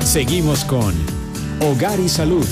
Seguimos con Hogar y Salud.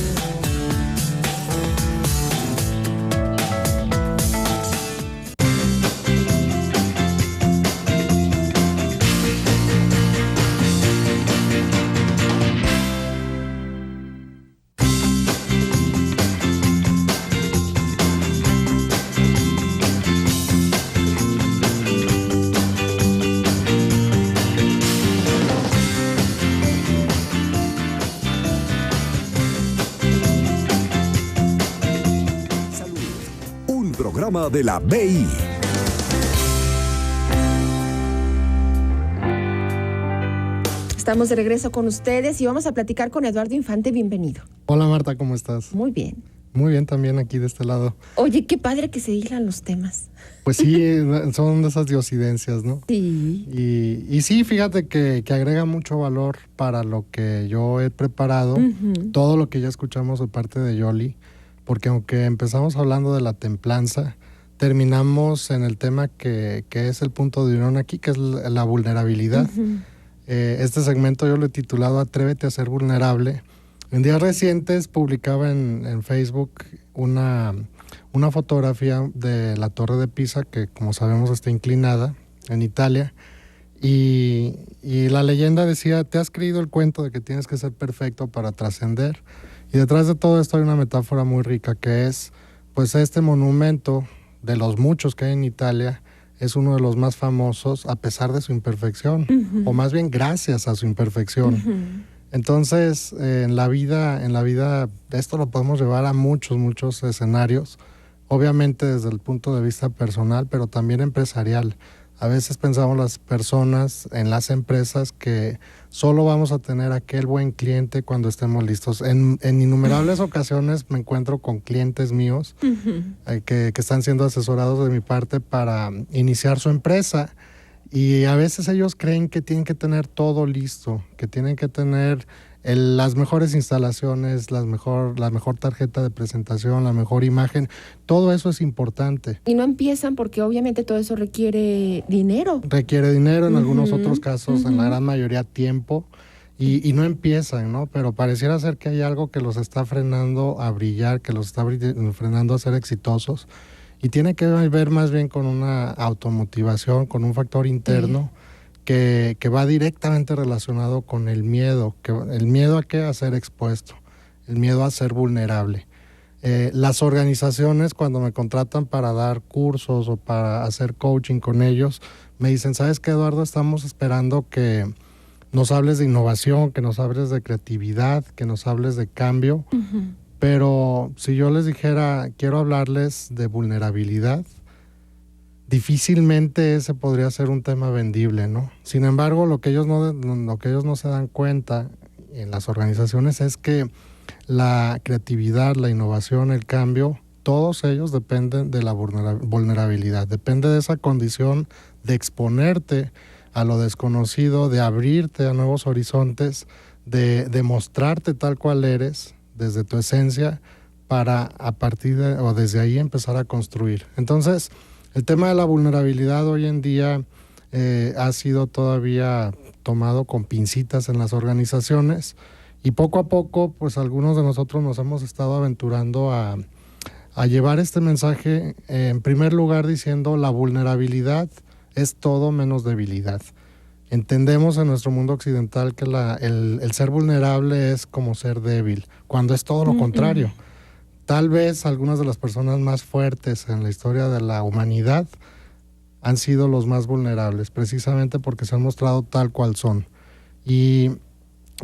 De la BI. Estamos de regreso con ustedes y vamos a platicar con Eduardo Infante. Bienvenido. Hola Marta, ¿cómo estás? Muy bien. Muy bien también aquí de este lado. Oye, qué padre que se hilan los temas. Pues sí, son de esas diosidencias, ¿no? Sí. Y sí, fíjate que agrega mucho valor para lo que yo he preparado, todo lo que ya escuchamos de parte de Yoli, porque aunque empezamos hablando de la templanza, terminamos en el tema que es el punto de unión aquí, que es la vulnerabilidad. Este segmento yo lo he titulado Atrévete a ser vulnerable. En días recientes publicaba en Facebook una fotografía de la Torre de Pisa, que como sabemos está inclinada en Italia, y la leyenda decía: ¿te has creído el cuento de que tienes que ser perfecto para trascender? Y detrás de todo esto hay una metáfora muy rica, que es, pues, este monumento de los muchos que hay en Italia, es uno de los más famosos a pesar de su imperfección, o más bien gracias a su imperfección. Entonces, en la vida, esto lo podemos llevar a muchos escenarios, obviamente desde el punto de vista personal, pero también empresarial. A veces pensamos las personas en las empresas que solo vamos a tener aquel buen cliente cuando estemos listos. En innumerables ocasiones me encuentro con clientes míos que están siendo asesorados de mi parte para iniciar su empresa, y a veces ellos creen que tienen que tener todo listo, que tienen que tener las mejores instalaciones, la mejor tarjeta de presentación, la mejor imagen. Todo eso es importante. Y no empiezan porque obviamente todo eso requiere dinero. Requiere dinero, en algunos otros casos, en la gran mayoría tiempo, y no empiezan, ¿no? Pero pareciera ser que hay algo que los está frenando a brillar, que los está frenando a ser exitosos, y tiene que ver más bien con una automotivación, con un factor interno que va directamente relacionado con el miedo. ¿El miedo a qué? A ser expuesto, el miedo a ser vulnerable. Las organizaciones, cuando me contratan para dar cursos o para hacer coaching con ellos, me dicen: ¿sabes qué, Eduardo? Estamos esperando que nos hables de innovación, que nos hables de creatividad, que nos hables de cambio. Pero si yo les dijera, quiero hablarles de vulnerabilidad, difícilmente ese podría ser un tema vendible, ¿no? Sin embargo, lo que ellos no se dan cuenta en las organizaciones es que la creatividad, la innovación, el cambio, todos ellos dependen de la vulnerabilidad, depende de esa condición de exponerte a lo desconocido, de abrirte a nuevos horizontes, de mostrarte tal cual eres, desde tu esencia, para a partir de, o desde ahí empezar a construir. Entonces, el tema de la vulnerabilidad hoy en día ha sido todavía tomado con pincitas en las organizaciones, y poco a poco, pues algunos de nosotros nos hemos estado aventurando a llevar este mensaje, en primer lugar diciendo: la vulnerabilidad es todo menos debilidad. Entendemos en nuestro mundo occidental que el ser vulnerable es como ser débil, cuando es todo lo contrario. Tal vez algunas de las personas más fuertes en la historia de la humanidad han sido los más vulnerables, precisamente porque se han mostrado tal cual son. Y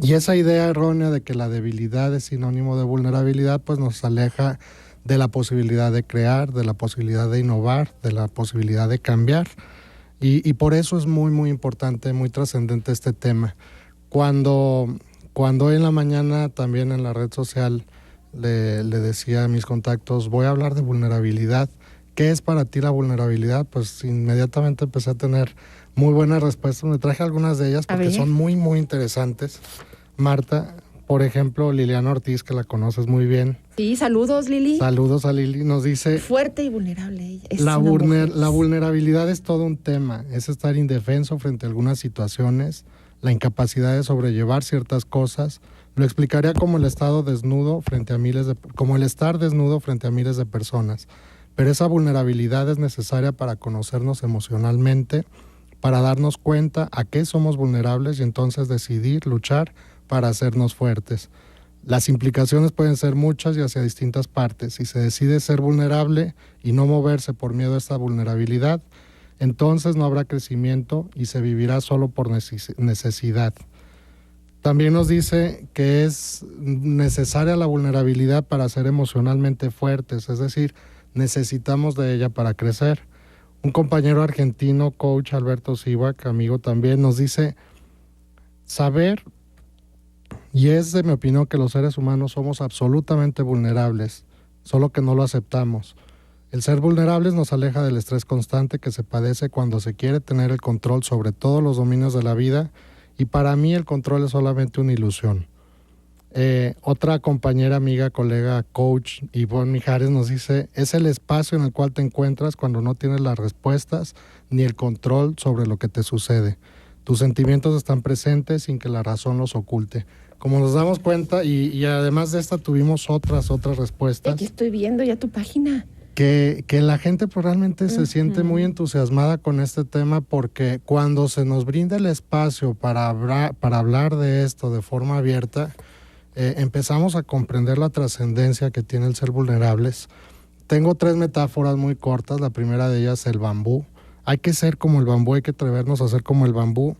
esa idea errónea de que la debilidad es sinónimo de vulnerabilidad, pues nos aleja de la posibilidad de crear, de la posibilidad de innovar, de la posibilidad de cambiar. Y por eso es muy, muy importante, muy trascendente este tema. Cuando hoy en la mañana también en la red social le decía a mis contactos: voy a hablar de vulnerabilidad, ¿qué es para ti la vulnerabilidad? Pues inmediatamente empecé a tener muy buenas respuestas. Me traje algunas de ellas porque son muy, muy interesantes. Marta, por ejemplo, Liliana Ortiz, que la conoces muy bien. Sí, saludos, Lili. Saludos a Lili. Nos dice: fuerte y vulnerable ella. La vulnerabilidad es todo un tema. Es estar indefenso frente a algunas situaciones, la incapacidad de sobrellevar ciertas cosas. Lo explicaría como el estar desnudo frente a miles de personas. Pero esa vulnerabilidad es necesaria para conocernos emocionalmente, para darnos cuenta a qué somos vulnerables y entonces decidir, luchar para hacernos fuertes. Las implicaciones pueden ser muchas y hacia distintas partes. Si se decide ser vulnerable y no moverse por miedo a esta vulnerabilidad, entonces no habrá crecimiento y se vivirá solo por necesidad. También nos dice que es necesaria la vulnerabilidad para ser emocionalmente fuertes, es decir, necesitamos de ella para crecer. Un compañero argentino, coach Alberto Sivak, amigo también, nos dice saber, y es de mi opinión que los seres humanos somos absolutamente vulnerables, solo que no lo aceptamos. El ser vulnerables nos aleja del estrés constante que se padece cuando se quiere tener el control sobre todos los dominios de la vida, y para mí el control es solamente una ilusión. Otra compañera, amiga, colega, coach, Ivonne Mijares, nos dice, es el espacio en el cual te encuentras cuando no tienes las respuestas ni el control sobre lo que te sucede. Tus sentimientos están presentes sin que la razón los oculte. Como nos damos cuenta, y además de esta tuvimos otras respuestas. Aquí estoy viendo ya tu página. Que la gente pues, realmente se siente muy entusiasmada con este tema, porque cuando se nos brinda el espacio para hablar de esto de forma abierta, empezamos a comprender la trascendencia que tiene el ser vulnerables. Tengo 3 metáforas muy cortas. La primera de ellas es el bambú. Hay que ser como el bambú, hay que atrevernos a ser como el bambú.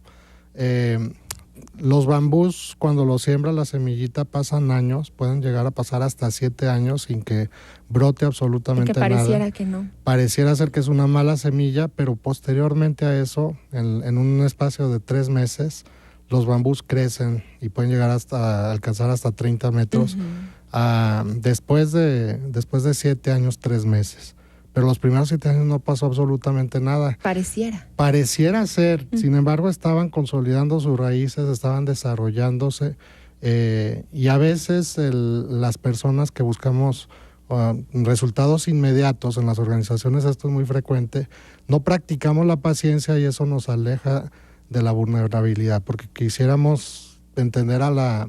Los bambús, cuando los siembra la semillita, pasan años, pueden llegar a pasar hasta 7 años sin que brote absolutamente nada. Que pareciera que no. Pareciera ser que es una mala semilla, pero posteriormente a eso, en un espacio de 3 meses, los bambús crecen y pueden llegar hasta alcanzar hasta 30 metros después de 7 años, 3 meses. Pero los primeros 7 años no pasó absolutamente nada. Pareciera ser, sin embargo estaban consolidando sus raíces, estaban desarrollándose, y a veces las personas que buscamos resultados inmediatos en las organizaciones, esto es muy frecuente, no practicamos la paciencia y eso nos aleja de la vulnerabilidad, porque quisiéramos entender a la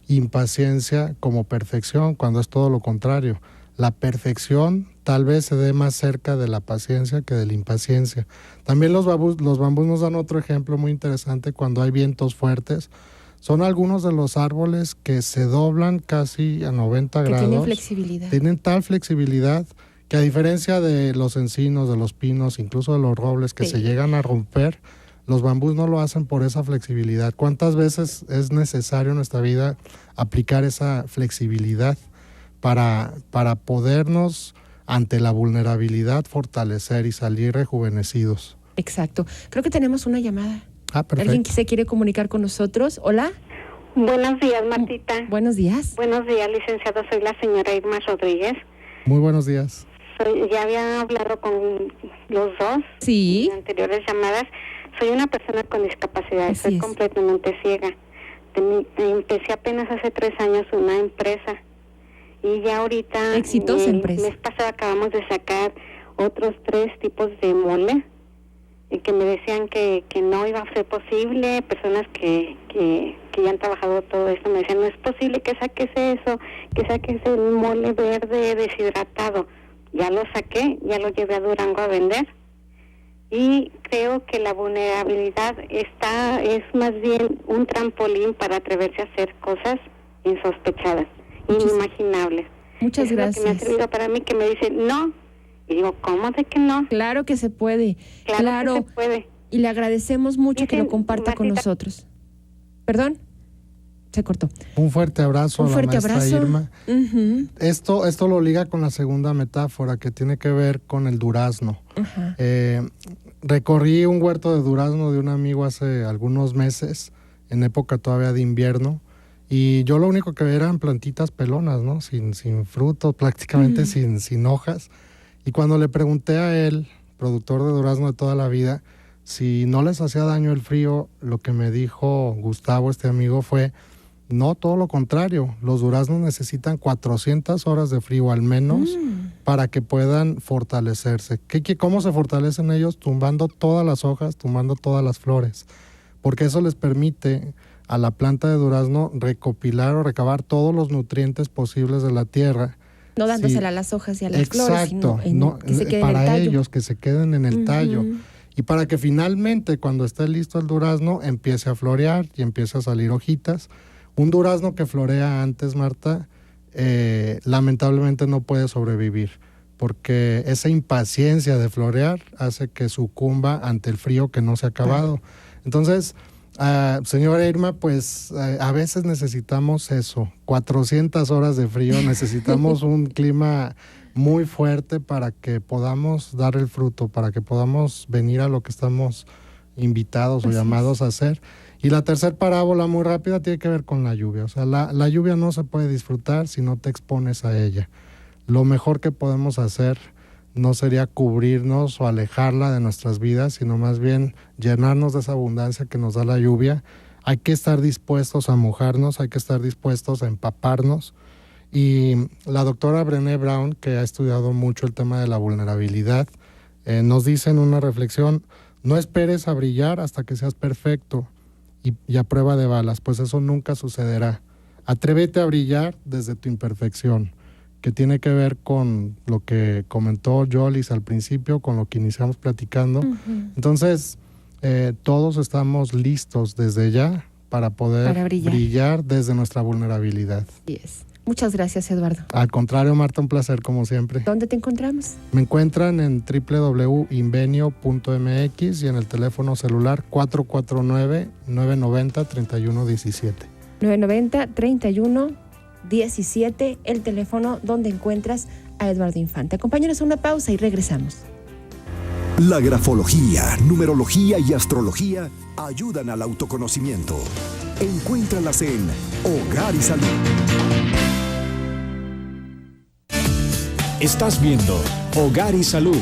impaciencia como perfección, cuando es todo lo contrario. La perfección tal vez se dé más cerca de la paciencia que de la impaciencia. También los bambús nos dan otro ejemplo muy interesante cuando hay vientos fuertes. Son algunos de los árboles que se doblan casi a 90 grados. Tienen flexibilidad. Tienen tal flexibilidad que, a diferencia de los encinos, de los pinos, incluso de los robles que se llegan a romper, los bambús no lo hacen por esa flexibilidad. ¿Cuántas veces es necesario en nuestra vida aplicar esa flexibilidad para podernos, ante la vulnerabilidad, fortalecer y salir rejuvenecidos? Exacto. Creo que tenemos una llamada. Perfecto. ¿Alguien que se quiere comunicar con nosotros? Hola. Buenos días, Martita. Buenos días. Buenos días, licenciado. Soy la señora Irma Rodríguez. Muy buenos días. Ya había hablado con los dos. Sí. En anteriores llamadas. Soy una persona con discapacidad. Soy completamente ciega. Empecé apenas hace 3 años una empresa. Y ya ahorita... Exitosa empresa. El mes pasado acabamos de sacar otros 3 tipos de mole. Y que me decían que no iba a ser posible. Personas que ya han trabajado todo esto me decían, no es posible que saques eso, que saques el mole verde deshidratado. Ya lo saqué, ya lo llevé a Durango a vender. Y creo que la vulnerabilidad es más bien un trampolín para atreverse a hacer cosas insospechadas, inimaginables. Muchas gracias. Es lo que me ha servido para mí, que me dicen no. Y digo, ¿cómo de que no? Claro que se puede. Claro que se puede. Y le agradecemos mucho que lo comparta con nosotros. ¿Perdón? Se cortó. Un fuerte abrazo a la maestra Irma. Uh-huh. Esto lo liga con la segunda metáfora, que tiene que ver con el durazno. Uh-huh. Recorrí un huerto de durazno de un amigo hace algunos meses, en época todavía de invierno, y yo lo único que veía eran plantitas pelonas, ¿no? Sin frutos, prácticamente sin hojas. Y cuando le pregunté a él, productor de durazno de toda la vida, si no les hacía daño el frío, lo que me dijo Gustavo, este amigo, fue: no, todo lo contrario. Los duraznos necesitan 400 horas de frío al menos para que puedan fortalecerse. ¿Cómo se fortalecen ellos? Tumbando todas las hojas, tumbando todas las flores. porque eso les permite a la planta de durazno recopilar o recabar todos los nutrientes posibles de la tierra. No dándosela a las hojas y a las flores, sino que se queden para en el tallo. ellos, que se queden en el tallo. Y para que finalmente, cuando esté listo el durazno, empiece a florear y empiece a salir hojitas. Un durazno que florea antes, Marta, lamentablemente no puede sobrevivir, porque esa impaciencia de florear hace que sucumba ante el frío que no se ha acabado. Entonces, señora Irma, pues a veces necesitamos eso, 400 horas de frío, necesitamos un clima muy fuerte para que podamos dar el fruto, para que podamos venir a lo que estamos invitados o llamados a hacer. Y la tercera parábola muy rápida tiene que ver con la lluvia. O sea, la lluvia no se puede disfrutar si no te expones a ella. Lo mejor que podemos hacer no sería cubrirnos o alejarla de nuestras vidas, sino más bien llenarnos de esa abundancia que nos da la lluvia. Hay que estar dispuestos a mojarnos, hay que estar dispuestos a empaparnos. Y la doctora Brené Brown, que ha estudiado mucho el tema de la vulnerabilidad, nos dice en una reflexión: no esperes a brillar hasta que seas perfecto y a prueba de balas, pues eso nunca sucederá. Atrévete a brillar desde tu imperfección, que tiene que ver con lo que comentó Yolis al principio, con lo que iniciamos platicando. Entonces, todos estamos listos desde ya para poder brillar desde nuestra vulnerabilidad. Yes. Muchas gracias, Eduardo. Al contrario, Marta, un placer como siempre. ¿Dónde te encontramos? Me encuentran en www.invenio.mx y en el teléfono celular 449-990-3117. 990-3117, el teléfono donde encuentras a Eduardo Infante. Acompáñanos a una pausa y regresamos. La grafología, numerología y astrología ayudan al autoconocimiento. Encuéntralas en Hogar y Salud. Estás viendo Hogar y Salud